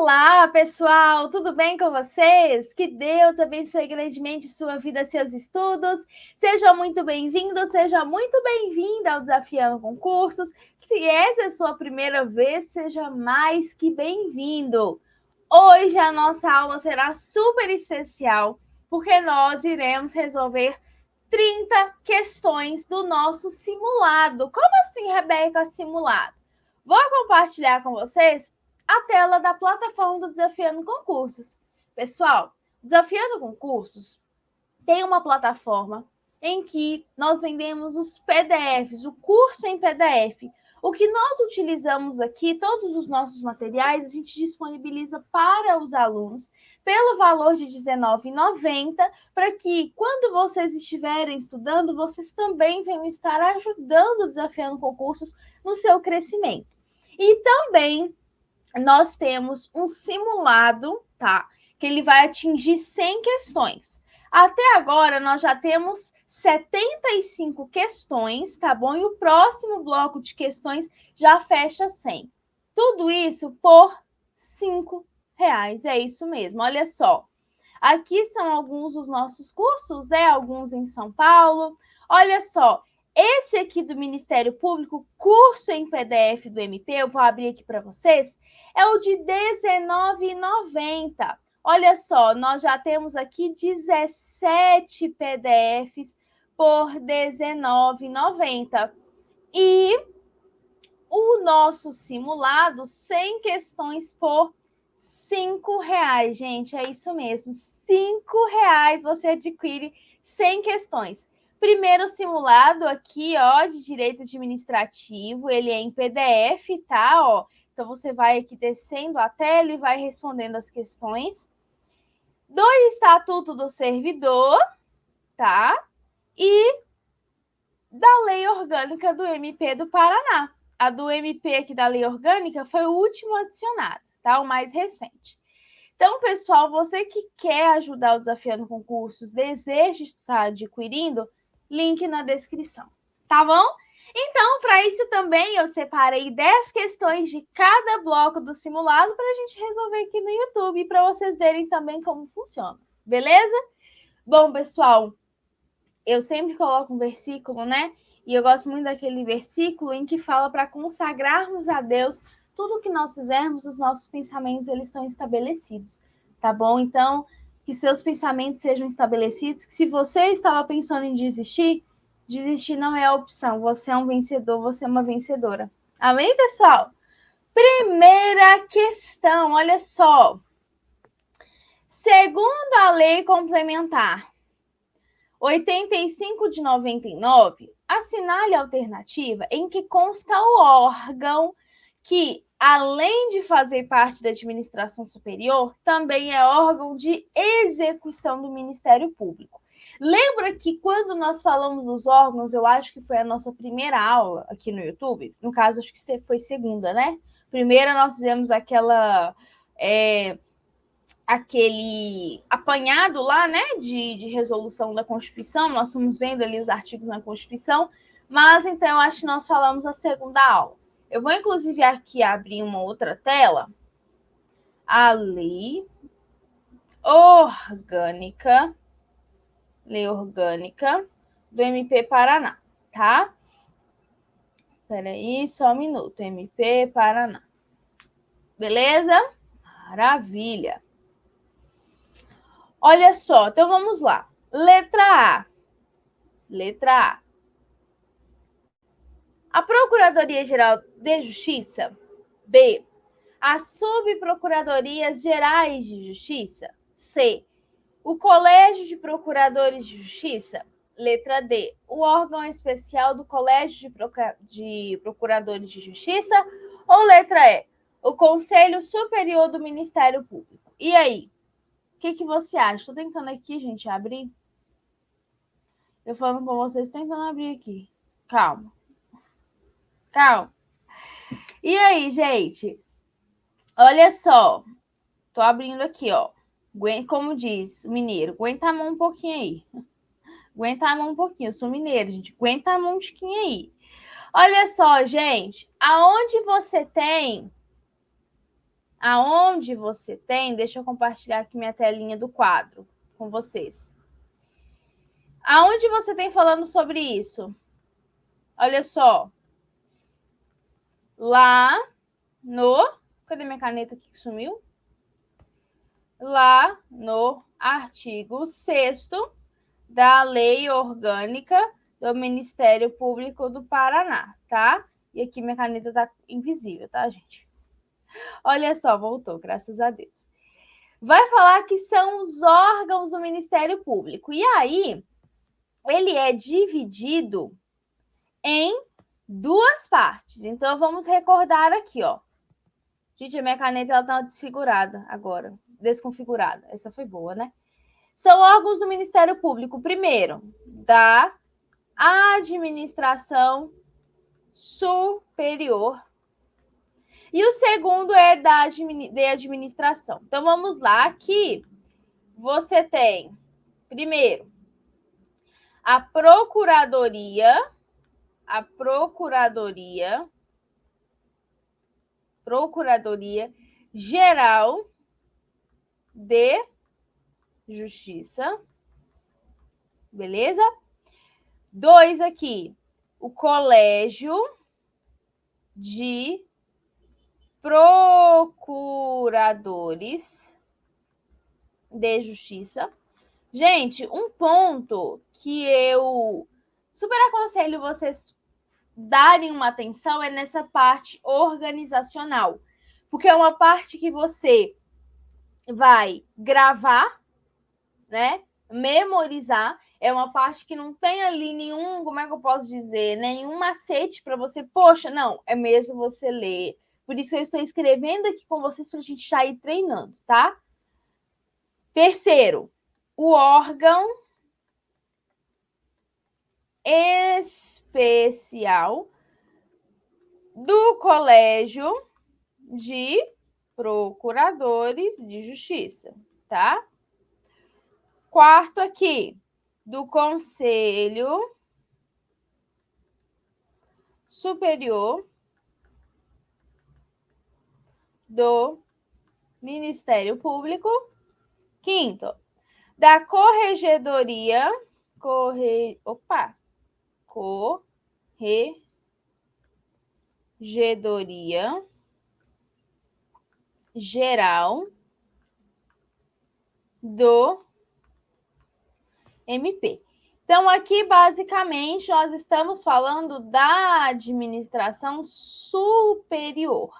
Olá, pessoal! Tudo bem com vocês? Que Deus abençoe grandemente sua vida, seus estudos. Seja muito bem-vindo, seja muito bem-vinda ao Desafiando Concursos. Se essa é a sua primeira vez, seja mais que bem-vindo. Hoje a nossa aula será super especial, porque nós iremos resolver 30 questões do nosso simulado. Como assim, Rebeca, simulado? Vou compartilhar com vocês a tela da plataforma do Desafiando Concursos. Pessoal, Desafiando Concursos tem uma plataforma em que nós vendemos os PDFs, o curso em PDF. O que nós utilizamos aqui, todos os nossos materiais, a gente disponibiliza para os alunos pelo valor de R$19,90, para que, quando vocês estiverem estudando, vocês também venham estar ajudando o Desafiando Concursos no seu crescimento. E também nós temos um simulado, tá? Que ele vai atingir 100 questões. Até agora, nós já temos 75 questões, tá bom? E o próximo bloco de questões já fecha 100. Tudo isso por R$5. É isso mesmo, olha só. Aqui são alguns dos nossos cursos, né? Alguns em São Paulo. Olha só, esse aqui do Ministério Público, curso em PDF do MP, eu vou abrir aqui para vocês, é o de R$19,90. Olha só, nós já temos aqui 17 PDFs por R$19,90. E o nosso simulado, 100 questões por R$5, gente, é isso mesmo. R$5 você adquire 100 questões. Primeiro simulado aqui, ó, de direito administrativo, ele é em PDF, tá? Ó, então você vai aqui descendo a tela e vai respondendo as questões. Do Estatuto do Servidor, tá? E da Lei Orgânica do MP do Paraná. A do MP aqui da Lei Orgânica foi o último adicionado, tá? O mais recente. Então, pessoal, você que quer ajudar o Desafiando Concursos, deseja estar adquirindo, link na descrição, tá bom? Então, para isso também eu separei 10 questões de cada bloco do simulado para a gente resolver aqui no YouTube, para vocês verem também como funciona, beleza? Bom, pessoal, eu sempre coloco um versículo, né? E eu gosto muito daquele versículo em que fala para consagrarmos a Deus tudo que nós fizermos, os nossos pensamentos eles estão estabelecidos, tá bom? Então, que seus pensamentos sejam estabelecidos, que se você estava pensando em desistir, desistir não é a opção. Você é um vencedor, você é uma vencedora. Amém, pessoal? Primeira questão, olha só. Segundo a lei complementar 85 de 99, assinale a alternativa em que consta o órgão que, além de fazer parte da administração superior, também é órgão de execução do Ministério Público. Lembra que quando nós falamos dos órgãos, eu acho que foi a nossa primeira aula aqui no YouTube, no caso, acho que foi segunda, né? Primeira nós fizemos aquele apanhado lá, né, de resolução da Constituição, nós fomos vendo ali os artigos na Constituição, mas então eu acho que nós falamos a segunda aula. Eu vou, inclusive, aqui abrir uma outra tela, a lei orgânica do MP Paraná, tá? Espera aí, só um minuto, MP Paraná. Beleza? Maravilha. Olha só, então vamos lá. Letra A. A Procuradoria-Geral de Justiça. B. As Subprocuradorias Gerais de Justiça. C. O Colégio de Procuradores de Justiça. Letra D. O órgão especial do Colégio de Procuradores de Justiça. Ou letra E. O Conselho Superior do Ministério Público. E aí? O que você acha? Estou tentando aqui, gente, abrir. Eu falando com vocês, tentando abrir aqui. Calma. E aí, gente? Olha só. Tô abrindo aqui, ó. Como diz o mineiro, aguenta a mão um pouquinho aí. Aguenta a mão um pouquinho. Eu sou mineiro, gente. Aguenta a mão um tiquinho aí. Olha só, gente. Aonde você tem aonde você tem, deixa eu compartilhar aqui minha telinha do quadro com vocês. Aonde você tem falando sobre isso? Olha só. Lá no... Cadê minha caneta aqui que sumiu? Lá no artigo 6º da Lei Orgânica do Ministério Público do Paraná, tá? E aqui minha caneta tá invisível, tá, gente? Olha só, voltou, graças a Deus. Vai falar que são os órgãos do Ministério Público. E aí, ele é dividido em duas partes. Então, vamos recordar aqui, ó. Gente, a minha caneta ela tá desfigurada agora, desconfigurada. Essa foi boa, né? São órgãos do Ministério Público. Primeiro, da administração superior. E o segundo é de administração. Então, vamos lá. Aqui, você tem, primeiro, a Procuradoria Geral de Justiça. Beleza? 2 aqui, o Colégio de Procuradores de Justiça. Gente, um ponto que eu super aconselho vocês darem uma atenção é nessa parte organizacional, porque é uma parte que você vai gravar, né? Memorizar. É uma parte que não tem ali nenhum, como é que eu posso dizer, nenhum macete para você, poxa, não, é mesmo você ler. Por isso que eu estou escrevendo aqui com vocês para a gente já ir treinando, tá? Terceiro, o órgão especial do Colégio de Procuradores de Justiça, tá? Quarto aqui, do Conselho Superior do Ministério Público. Quinto, da Corregedoria Geral do MP. Então, aqui, basicamente, nós estamos falando da administração superior.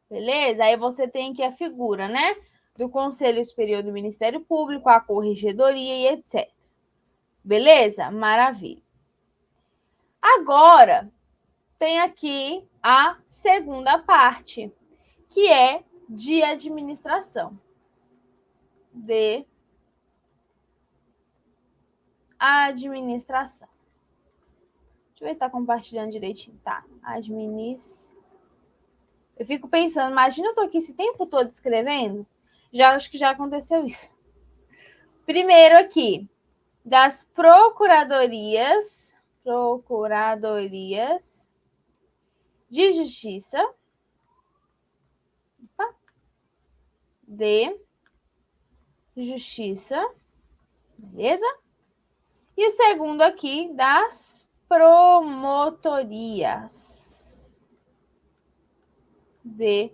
Beleza? Aí você tem aqui a figura, né? Do Conselho Superior do Ministério Público, a Corregedoria e etc. Beleza? Maravilha. Agora, tem aqui a segunda parte, que é de administração. De administração. Deixa eu ver se está compartilhando direitinho. Tá. Eu fico pensando, imagina eu tô aqui esse tempo todo escrevendo. Acho que já aconteceu isso. Primeiro aqui, das procuradorias de justiça. De justiça. Beleza? E o segundo aqui, das promotorias de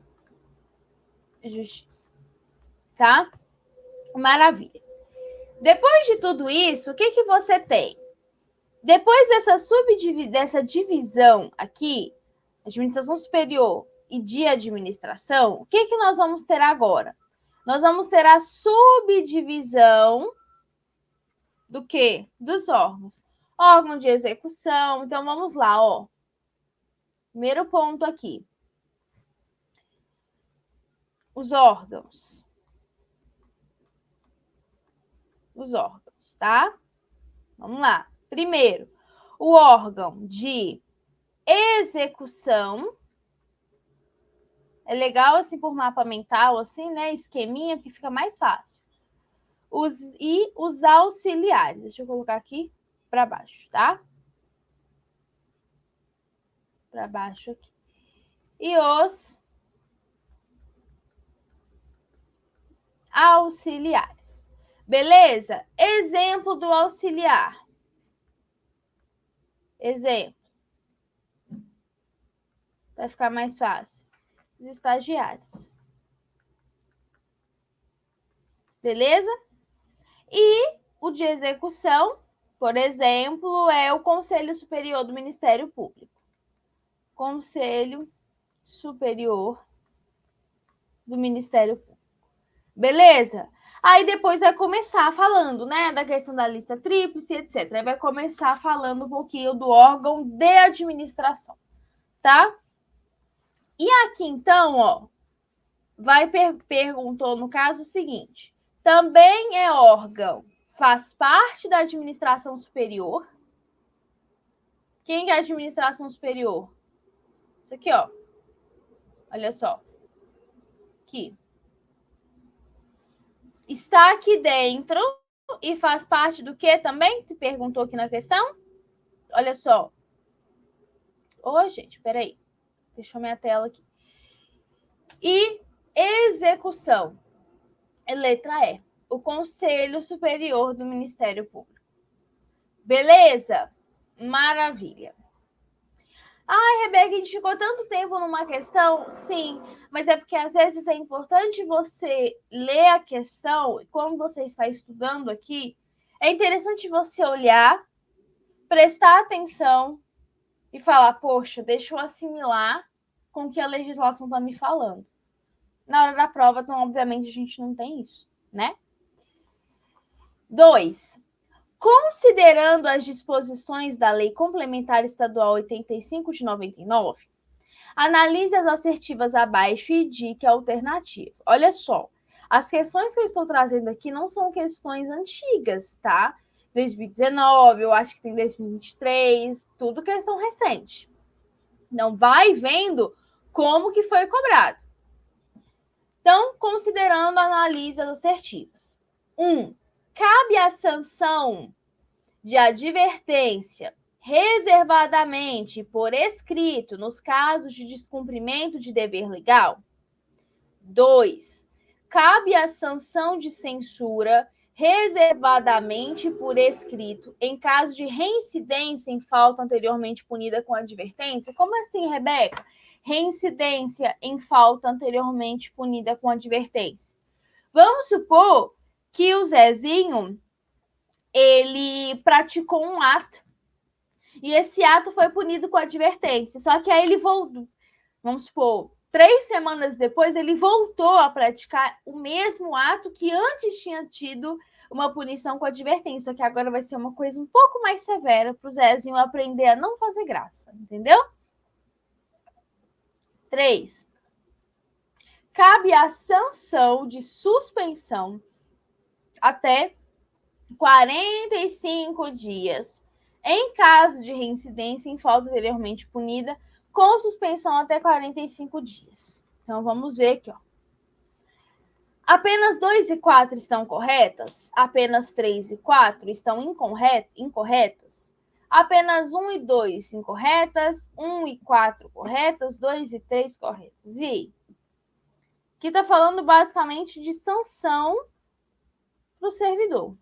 justiça. Tá? Maravilha. Depois de tudo isso, o que você tem? Depois dessa divisão aqui, administração superior e de administração, o que nós vamos ter agora? Nós vamos ter a subdivisão do quê? Dos órgãos. Órgão de execução. Então, vamos lá, ó. Primeiro ponto aqui. Os órgãos. Tá? Vamos lá. Primeiro, o órgão de execução. É legal, assim, por mapa mental, assim, né? Esqueminha, que fica mais fácil. Os auxiliares. Deixa eu colocar aqui para baixo, tá? Para baixo aqui. E os auxiliares. Beleza? Exemplo do auxiliar. Exemplo. Vai ficar mais fácil. Os estagiários. Beleza? E o de execução, por exemplo, é o Conselho Superior do Ministério Público. Conselho Superior do Ministério Público. Beleza? Aí depois vai começar falando, né, da questão da lista tríplice, etc. Aí vai começar falando um pouquinho do órgão de administração, tá? E aqui, então, ó, perguntou no caso o seguinte: também é órgão, faz parte da administração superior. Quem é a administração superior? Isso aqui, ó. Olha só. Aqui. Está aqui dentro e faz parte do que também? Te perguntou aqui na questão. Olha só. Ô, gente, peraí. Deixa minha tela aqui. E execução. Letra E. O Conselho Superior do Ministério Público. Beleza? Maravilha. Ai, Rebeca, a gente ficou tanto tempo numa questão? Sim, mas é porque às vezes é importante você ler a questão, e quando você está estudando aqui, é interessante você olhar, prestar atenção e falar, poxa, deixa eu assimilar com o que a legislação está me falando. Na hora da prova, então, obviamente, a gente não tem isso, né? 2. Considerando as disposições da Lei Complementar Estadual 85 de 99, analise as assertivas abaixo e indique a alternativa. Olha só, as questões que eu estou trazendo aqui não são questões antigas, tá? 2019, eu acho que tem 2023, tudo questão recente. Não vai vendo como que foi cobrado. Então, considerando, analise as assertivas. 1. Cabe a sanção de advertência reservadamente por escrito nos casos de descumprimento de dever legal. 2. Cabe a sanção de censura reservadamente por escrito em caso de reincidência em falta anteriormente punida com advertência. Como assim, Rebeca? Reincidência em falta anteriormente punida com advertência. Vamos supor que o Zezinho ele praticou um ato e esse ato foi punido com advertência. Só que aí ele voltou, vamos supor, 3 semanas depois, ele voltou a praticar o mesmo ato que antes tinha tido uma punição com advertência. Só que agora vai ser uma coisa um pouco mais severa para o Zezinho aprender a não fazer graça, entendeu? 3. Cabe a sanção de suspensão até 45 dias em caso de reincidência em falta anteriormente punida, com suspensão até 45 dias. Então, vamos ver aqui, ó. Apenas 2 e 4 estão corretas? Apenas 3 e 4 estão incorretas? Apenas 1 e 2 incorretas? 1 e 4 corretas? 2 e 3 corretas? E aí? Aqui está falando basicamente de sanção para o servidor.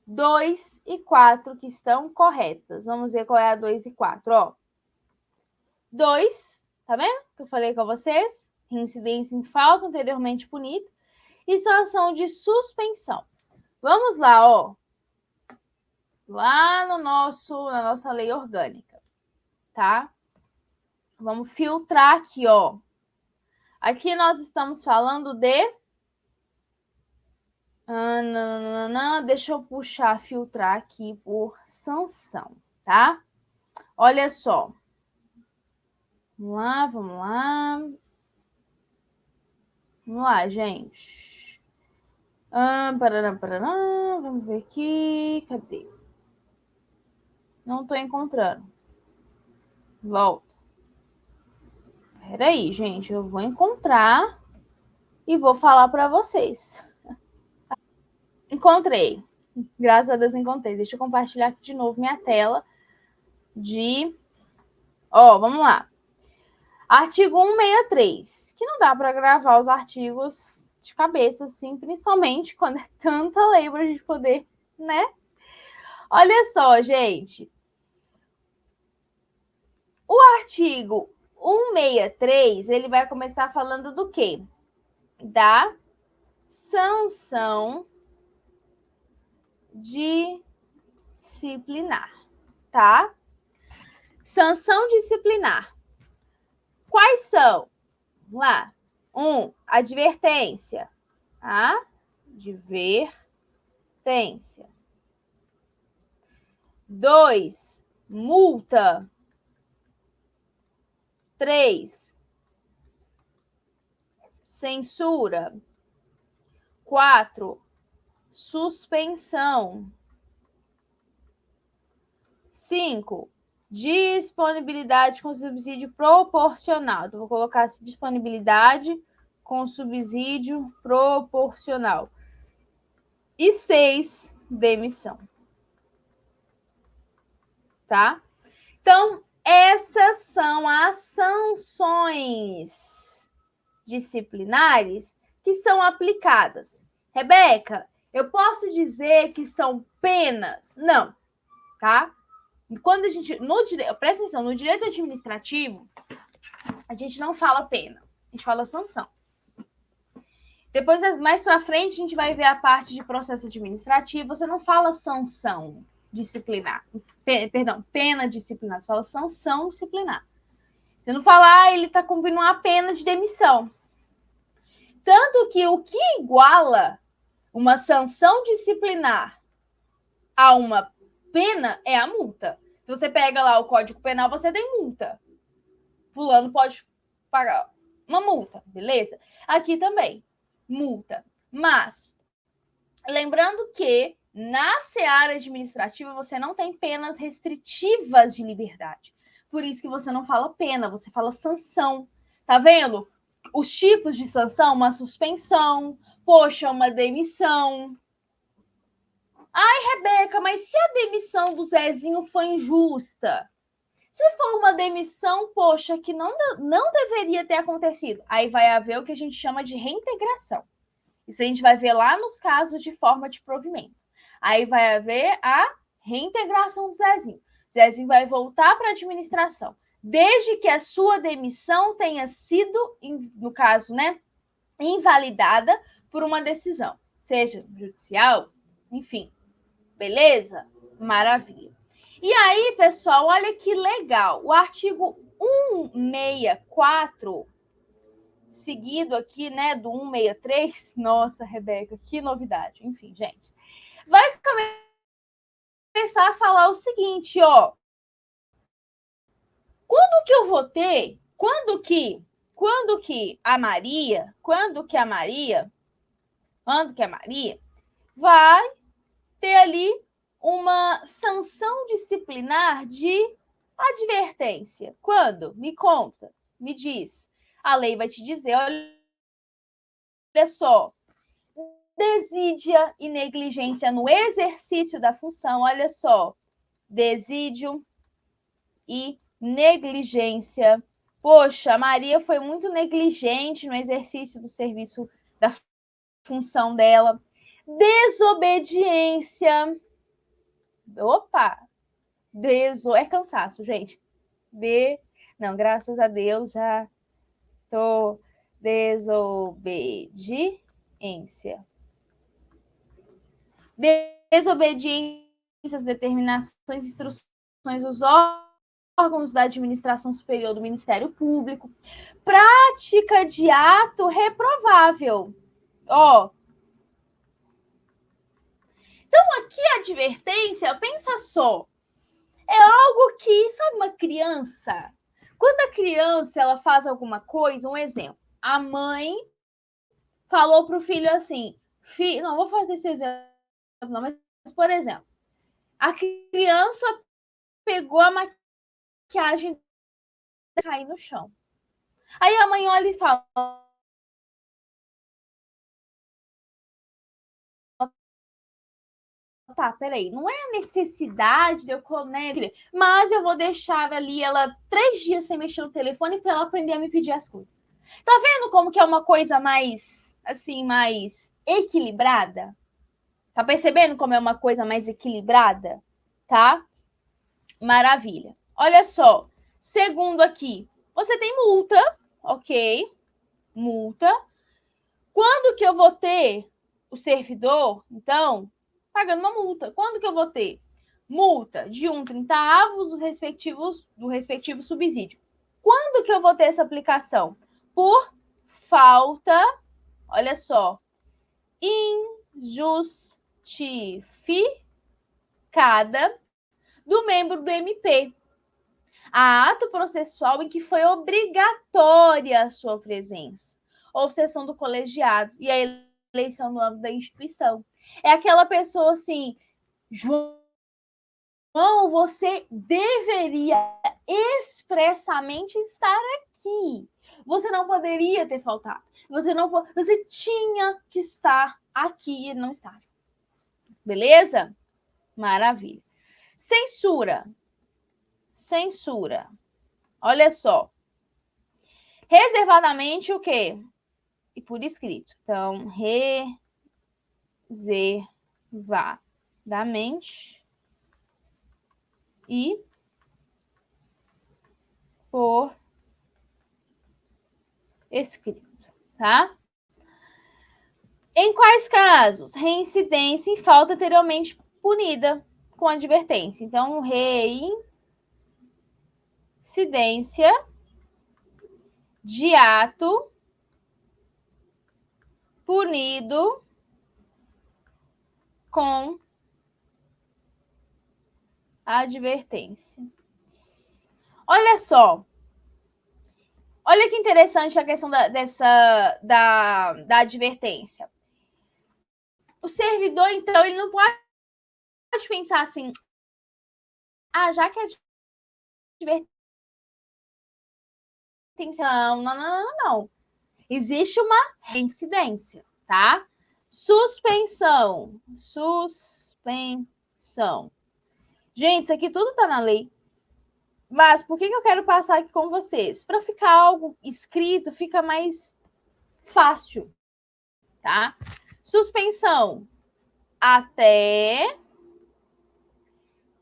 2 e 4 que estão corretas. Vamos ver qual é a 2 e 4. Ó. 2, tá vendo? Que eu falei com vocês. Reincidência em falta anteriormente punida. E sanção de suspensão. Vamos lá, ó. Lá na nossa lei orgânica, tá? Vamos filtrar aqui, ó. Aqui nós estamos falando de... Deixa eu puxar, filtrar aqui por sanção, tá? Olha só. Vamos lá, vamos lá. Vamos lá, gente. Vamos ver aqui. Cadê? Não estou encontrando. Volta. Peraí, gente. Eu vou encontrar e vou falar para vocês. Encontrei. Graças a Deus encontrei. Deixa eu compartilhar aqui de novo minha tela de... Ó, vamos lá. Artigo 163, que não dá para gravar os artigos de cabeça, assim, principalmente quando é tanta lei para a gente poder, né? Olha só, gente. O artigo 163, ele vai começar falando do quê? Da sanção disciplinar, tá? Sanção disciplinar. Quais são? Vamos lá. 1, advertência. Advertência. 2, multa. 3, censura. 4, suspensão. 5, disponibilidade com subsídio proporcional. Então, vou colocar assim, disponibilidade com subsídio proporcional. E 6, demissão. Tá? Então, essas são as sanções disciplinares que são aplicadas. Rebeca, eu posso dizer que são penas? Não, tá? Quando a gente, presta atenção, no direito administrativo, a gente não fala pena, a gente fala sanção. Depois, mais para frente, a gente vai ver a parte de processo administrativo, você não fala sanção disciplinar, pena disciplinar, você fala sanção disciplinar. Você não fala, ele está cumprindo uma pena de demissão. Tanto que o que iguala uma sanção disciplinar a uma pena é a multa. Se você pega lá o Código Penal, você tem multa. Fulano pode pagar uma multa, beleza? Aqui também, multa. Mas, lembrando que na seara administrativa você não tem penas restritivas de liberdade. Por isso que você não fala pena, você fala sanção. Tá vendo? Os tipos de sanção, uma suspensão, poxa, uma demissão. Ai, Rebeca, mas se a demissão do Zezinho foi injusta? Se for uma demissão, poxa, que não deveria ter acontecido, aí vai haver o que a gente chama de reintegração. Isso a gente vai ver lá nos casos de forma de provimento. Aí vai haver a reintegração do Zezinho. O Zezinho vai voltar para a administração, desde que a sua demissão tenha sido, no caso, né, invalidada por uma decisão, seja judicial, enfim. Beleza? Maravilha. E aí, pessoal, olha que legal. O artigo 164, seguido aqui, né, do 163. Nossa, Rebeca, que novidade. Enfim, gente. Vai começar a falar o seguinte, ó. Quando que eu vou ter? Quando que a Maria vai ter ali uma sanção disciplinar de advertência? Quando? Me conta, me diz. A lei vai te dizer, olha só, desídia e negligência no exercício da função, olha só, desídio e negligência. Poxa, a Maria foi muito negligente no exercício do serviço da função dela. Desobediência. Opa! É cansaço, gente. Não, graças a Deus já tô desobediência. Desobediência às determinações, instruções dos órgãos da administração superior do Ministério Público. Prática de ato reprovável. Ó. Então, aqui a advertência, pensa só, é algo que, sabe, uma criança, quando a criança ela faz alguma coisa, um exemplo, a mãe falou para o filho assim, não vou fazer esse exemplo, não, mas, por exemplo, a criança pegou a maquiagem e caiu no chão. Aí a mãe olha e fala, tá, peraí, não é a necessidade de eu, né, mas eu vou deixar ali ela 3 dias sem mexer no telefone para ela aprender a me pedir as coisas. Tá vendo como que é uma coisa mais, assim, mais equilibrada? Tá percebendo como é uma coisa mais equilibrada? Tá? Maravilha. Olha só, segundo aqui, você tem multa, ok? Multa. Quando que eu vou ter o servidor, então, pagando uma multa? Quando que eu vou ter? Multa de 1,30 do respectivo subsídio. Quando que eu vou ter essa aplicação? Por falta, olha só, injustificada do membro do MP. A ato processual em que foi obrigatória a sua presença, obsessão do colegiado e a eleição no âmbito da instituição. É aquela pessoa assim, João, você deveria expressamente estar aqui. Você não poderia ter faltado. Você tinha que estar aqui e não estar. Beleza? Maravilha. Censura. Censura. Olha só. Reservadamente o quê? E por escrito. Então, reservadamente e por escrito, tá? Em quais casos? Reincidência em falta anteriormente punida com advertência. Então, reincidência de ato punido com advertência. Olha só. Olha que interessante a questão da advertência. O servidor, então, ele não pode pensar assim, já que a advertência... Não. Existe uma reincidência, tá? Suspensão. Gente, isso aqui tudo tá na lei. Mas por que eu quero passar aqui com vocês? Para ficar algo escrito, fica mais fácil, tá? Suspensão até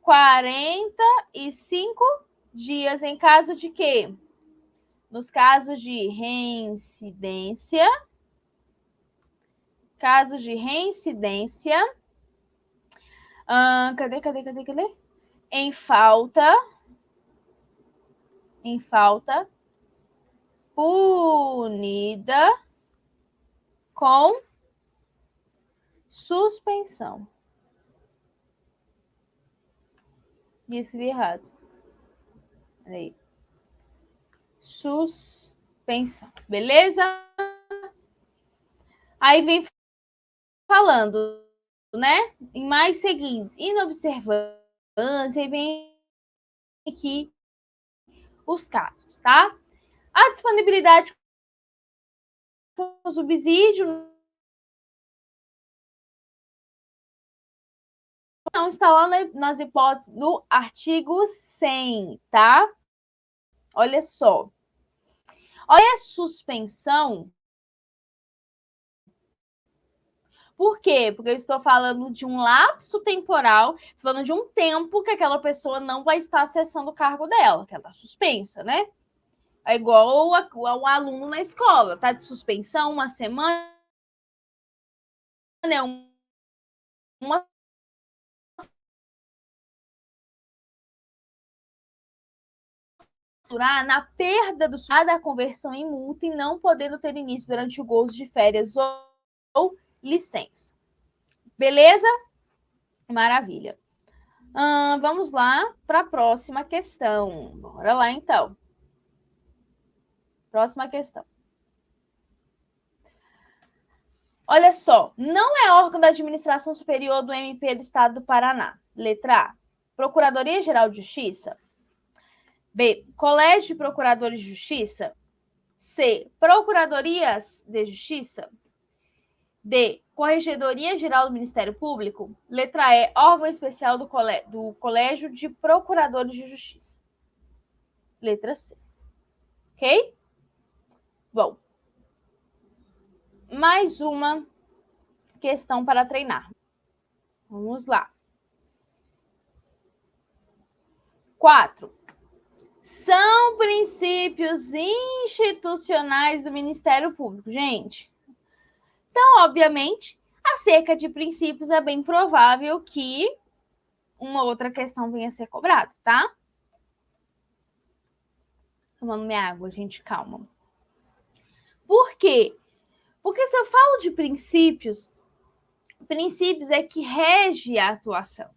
45 dias em caso de quê? Nos casos de reincidência. Casos de reincidência. Cadê? Em falta punida com suspensão. Escrevi errado. Aí. Suspensão. Beleza? Aí vem falando, né? Em mais seguintes, inobservância, e vem aqui os casos, tá? A disponibilidade com subsídio não está lá nas hipóteses do artigo 100, tá? Olha só. Olha a suspensão. Por quê? Porque eu estou falando de um lapso temporal, estou falando de um tempo que aquela pessoa não vai estar acessando o cargo dela, que ela está suspensa, né? É igual o aluno na escola, tá de suspensão uma semana, uma na perda da conversão em multa e não podendo ter início durante o gozo de férias ou licença. Beleza? Maravilha. Vamos lá para a próxima questão. Bora lá, então. Próxima questão. Olha só, não é órgão da administração superior do MP do Estado do Paraná. Letra A, Procuradoria-Geral de Justiça. B, Colégio de Procuradores de Justiça. C, Procuradorias de Justiça. D. Corregedoria Geral do Ministério Público. Letra E. Órgão especial do Colégio de Procuradores de Justiça. Letra C. Ok? Bom, mais uma questão para treinar. Vamos lá. 4. São princípios institucionais do Ministério Público, gente. Então, obviamente, acerca de princípios é bem provável que uma outra questão venha a ser cobrada, tá? Tomando minha água, gente, calma. Por quê? Porque se eu falo de princípios é que rege a atuação.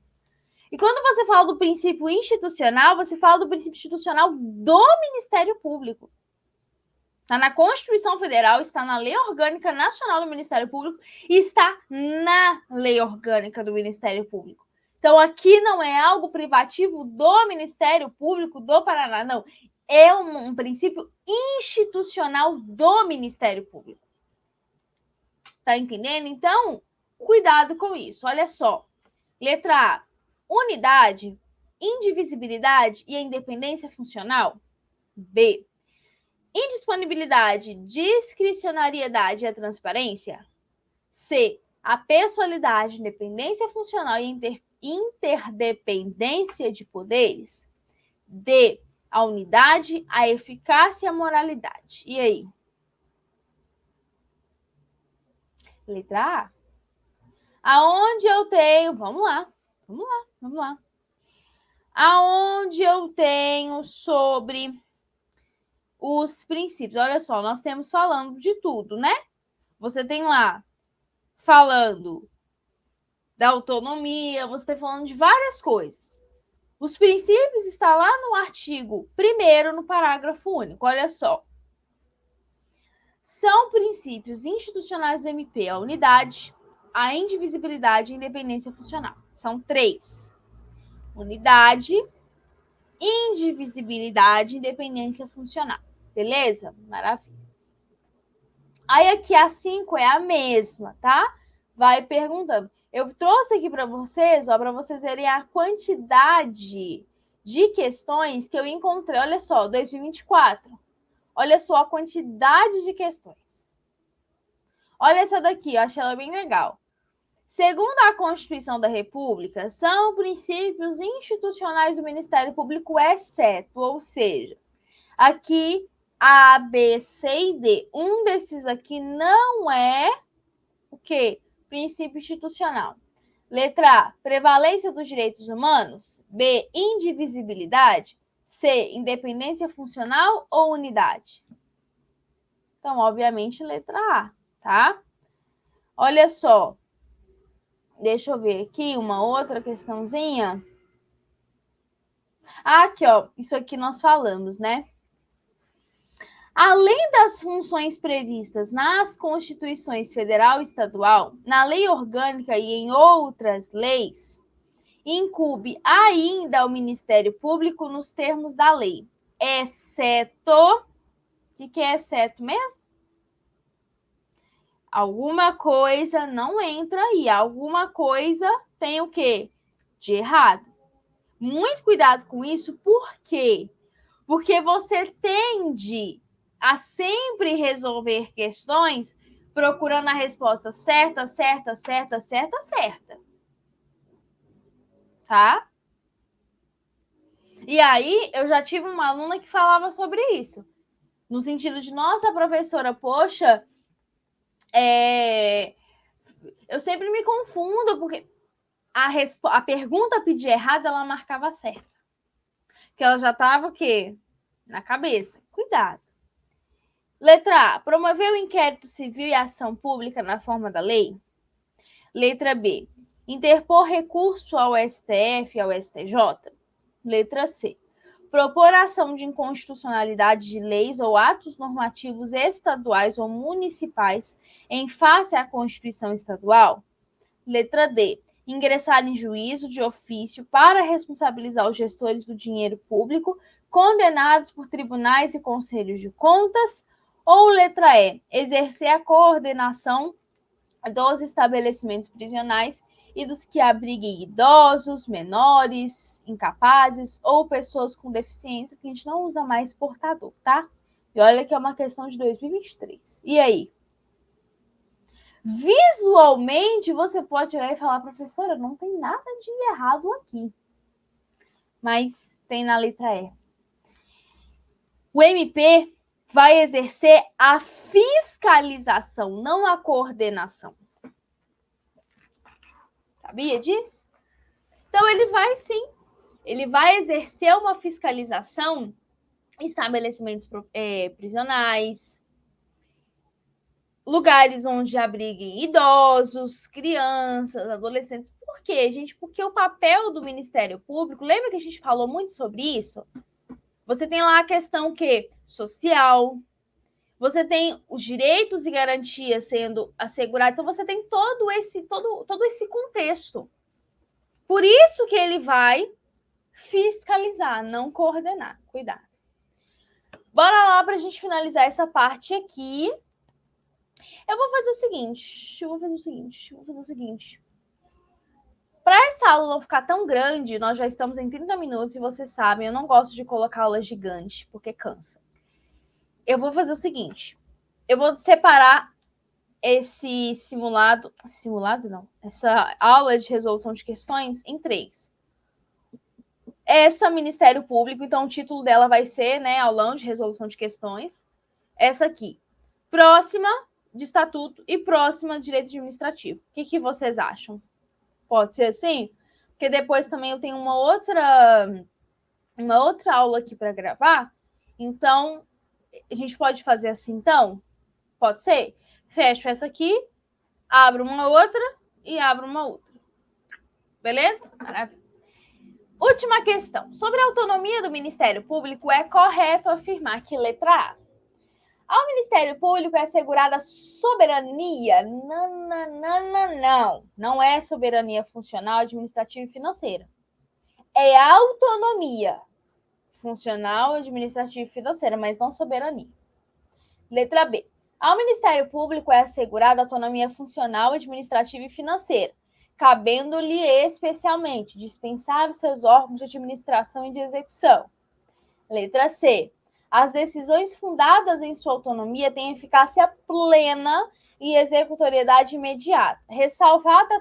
E quando você fala do princípio institucional, você fala do princípio institucional do Ministério Público. Está na Constituição Federal, está na Lei Orgânica Nacional do Ministério Público e está na Lei Orgânica do Ministério Público. Então, aqui não é algo privativo do Ministério Público do Paraná, não. É um princípio institucional do Ministério Público. Tá entendendo? Então, cuidado com isso. Olha só. Letra A. Unidade, indivisibilidade e a independência funcional. B. Indisponibilidade, discricionariedade e a transparência. C. A pessoalidade, independência funcional e interdependência de poderes. D. A unidade, a eficácia e a moralidade. E aí? Letra A. Aonde eu tenho... Vamos lá. Aonde eu tenho sobre os princípios. Olha só, nós temos falando de tudo, né? Você tem lá falando da autonomia, você tem falando de várias coisas. Os princípios estão lá no artigo 1º, no parágrafo único. Olha só. São princípios institucionais do MP a unidade, a indivisibilidade e a independência funcional. São 3. Unidade, indivisibilidade e independência funcional. Beleza? Maravilha. Aí aqui a 5 é a mesma, tá? Vai perguntando. Eu trouxe aqui para vocês, ó, para vocês verem a quantidade de questões que eu encontrei. Olha só, 2024. Olha só a quantidade de questões. Olha essa daqui, eu achei ela bem legal. Segundo a Constituição da República, são princípios institucionais do Ministério Público, exceto, ou seja, aqui A, B, C e D. Um desses aqui não é o quê? Princípio institucional. Letra A, prevalência dos direitos humanos. B, indivisibilidade. C, independência funcional ou unidade? Então, obviamente, letra A, tá? Olha só. Deixa eu ver aqui uma outra questãozinha. Aqui, ó. Isso aqui nós falamos, né? Além das funções previstas nas Constituições Federal e Estadual, na Lei Orgânica e em outras leis, incumbe ainda ao Ministério Público nos termos da lei, exceto... O que é exceto mesmo? Alguma coisa não entra aí, alguma coisa tem o quê? De errado. Muito cuidado com isso, por quê? Porque você tende a sempre resolver questões procurando a resposta certa. Tá? E aí, eu já tive uma aluna que falava sobre isso. No sentido de, nossa, professora, poxa, eu sempre me confundo, porque a pergunta pedir errada, ela marcava certa. Que ela já estava o quê? Na cabeça. Cuidado. Letra A. Promover o inquérito civil e ação pública na forma da lei. Letra B. Interpor recurso ao STF e ao STJ. Letra C. Propor ação de inconstitucionalidade de leis ou atos normativos estaduais ou municipais em face à Constituição Estadual. Letra D. Ingressar em juízo de ofício para responsabilizar os gestores do dinheiro público condenados por tribunais e conselhos de contas. Ou letra E. Exercer a coordenação dos estabelecimentos prisionais e dos que abriguem idosos, menores, incapazes ou pessoas com deficiência, que a gente não usa mais portador, tá? E olha que é uma questão de 2023. E aí? Visualmente, você pode olhar e falar, professora, não tem nada de errado aqui. Mas tem na letra E. O MP vai exercer a fiscalização, não a coordenação. Sabia disso? Então, ele vai sim. Ele vai exercer uma fiscalização em estabelecimentos prisionais, lugares onde abriguem idosos, crianças, adolescentes. Por quê, gente? Porque o papel do Ministério Público, lembra que a gente falou muito sobre isso? Você tem lá a questão que social, você tem os direitos e garantias sendo assegurados, então você tem todo esse contexto. Por isso que ele vai fiscalizar, não coordenar. Cuidado. Bora lá para a gente finalizar essa parte aqui. Eu vou fazer o seguinte. Para essa aula não ficar tão grande, nós já estamos em 30 minutos e vocês sabem, eu não gosto de colocar aula gigante, porque cansa. Eu vou fazer o seguinte. Eu vou separar esse essa aula de resolução de questões em 3. Essa Ministério Público, então o título dela vai ser, né, aulão de resolução de questões. Essa aqui. Próxima de estatuto e próxima de direito administrativo. O que vocês acham? Pode ser assim? Porque depois também eu tenho uma outra aula aqui para gravar. Então, a gente pode fazer assim, então? Pode ser? Fecho essa aqui, abro uma outra e abro uma outra. Beleza? Maravilha. Última questão. Sobre a autonomia do Ministério Público, é correto afirmar que letra A. Ao Ministério Público é assegurada soberania? Não. Não é soberania funcional, administrativa e financeira. É autonomia funcional, administrativa e financeira, mas não soberania. Letra B. Ao Ministério Público é assegurada autonomia funcional, administrativa e financeira, cabendo-lhe especialmente dispensar os seus órgãos de administração e de execução. Letra C. As decisões fundadas em sua autonomia têm eficácia plena e executoriedade imediata, ressalvada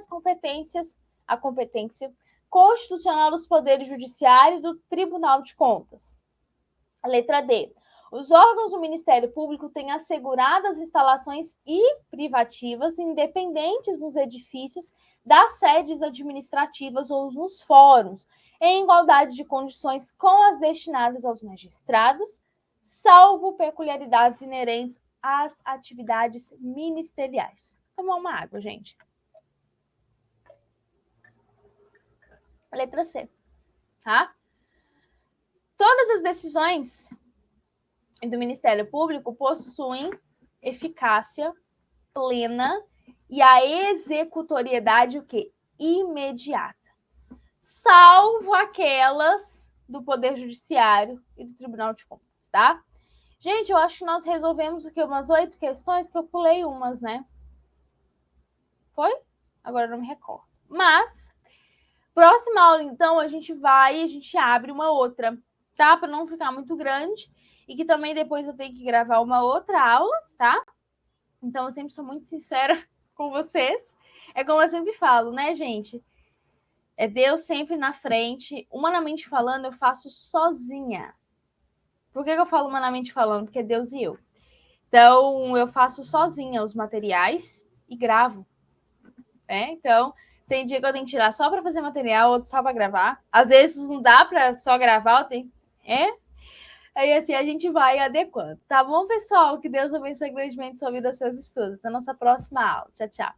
a competência constitucional dos poderes judiciário e do Tribunal de Contas. Letra D. Os órgãos do Ministério Público têm asseguradas instalações e privativas independentes nos edifícios das sedes administrativas ou nos fóruns, em igualdade de condições com as destinadas aos magistrados, salvo peculiaridades inerentes às atividades ministeriais. Tomar uma água, gente. Letra C. Tá? Todas as decisões do Ministério Público possuem eficácia plena e a executoriedade o quê? Imediata. Salvo aquelas do Poder Judiciário e do Tribunal de Contas, tá? Gente, eu acho que nós resolvemos o quê? Umas 8 questões, que eu pulei umas, né? Foi? Agora eu não me recordo. Mas, próxima aula, então, a gente abre uma outra, tá? Para não ficar muito grande. E que também depois eu tenho que gravar uma outra aula, tá? Então, eu sempre sou muito sincera com vocês. É como eu sempre falo, né, gente? É Deus sempre na frente. Humanamente falando, eu faço sozinha. Por que eu falo humanamente falando? Porque é Deus e eu. Então, eu faço sozinha os materiais e gravo. Né? Então, tem dia que eu tenho que tirar só para fazer material, outro só para gravar. Às vezes não dá para só gravar, eu tenho... Aí, assim, a gente vai adequando. Tá bom, pessoal? Que Deus abençoe grandemente sua vida e seus estudos. Até a nossa próxima aula. Tchau, tchau.